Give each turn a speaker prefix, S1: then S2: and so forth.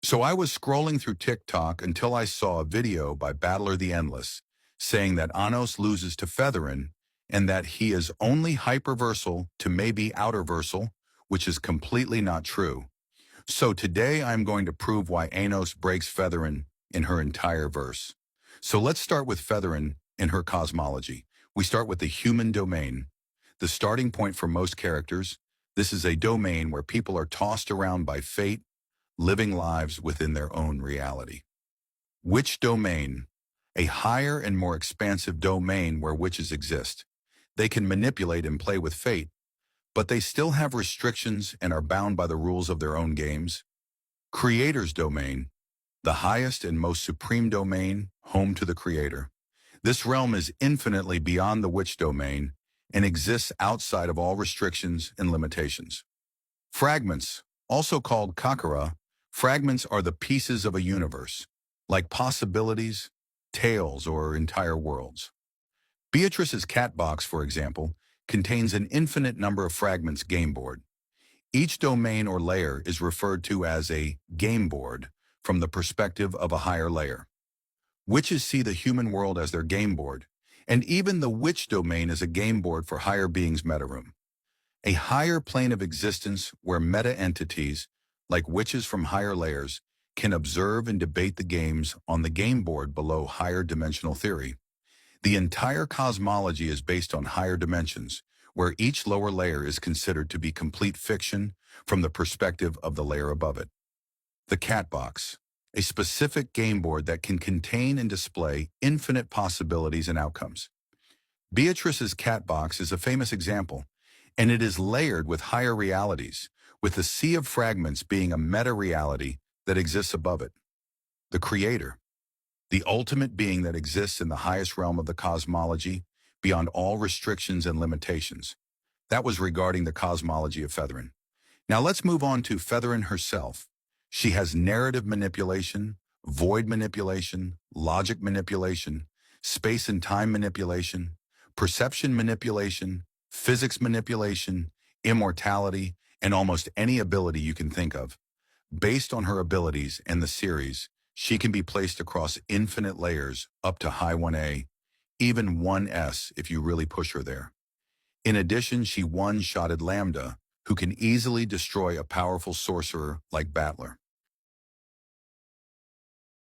S1: So I was scrolling through TikTok until I saw a video by Battler the Endless saying that Anos loses to Featherin and that he is only hyperversal to maybe outerversal, which is completely not true. So today I'm going to prove why Anos breaks Featherin in her entire verse. So let's start with Featherin in her cosmology. We start with the human domain. The starting point for most characters, this is a domain where people are tossed around by fate, living lives within their own reality. Witch domain, a higher and more expansive domain where witches exist. They can manipulate and play with fate, but they still have restrictions and are bound by the rules of their own games. Creator's domain, the highest and most supreme domain, home to the creator. This realm is infinitely beyond the witch domain and exists outside of all restrictions and limitations. Fragments, also called kakara, fragments are the pieces of a universe, like possibilities, tales, or entire worlds. Beatrice's cat box, for example, contains an infinite number of fragments game board. Each domain or layer is referred to as a game board from the perspective of a higher layer. Witches see the human world as their game board, and even the witch domain is a game board for higher beings' metaroom. A higher plane of existence where meta-entities, like witches from higher layers, can observe and debate the games on the game board below higher dimensional theory. The entire cosmology is based on higher dimensions, where each lower layer is considered to be complete fiction from the perspective of the layer above it. The cat box, a specific game board that can contain and display infinite possibilities and outcomes. Beatrice's cat box is a famous example, and it is layered with higher realities, with the sea of fragments being a meta-reality that exists above it. The creator, the ultimate being that exists in the highest realm of the cosmology, beyond all restrictions and limitations. That was regarding the cosmology of Featherin. Now let's move on to Featherin herself. She has narrative manipulation, void manipulation, logic manipulation, space and time manipulation, perception manipulation, physics manipulation, immortality, and almost any ability you can think of. Based on her abilities and the series, she can be placed across infinite layers up to high 1A, even 1S if you really push her there. In addition, she one-shotted Lambda, who can easily destroy a powerful sorcerer like Battler.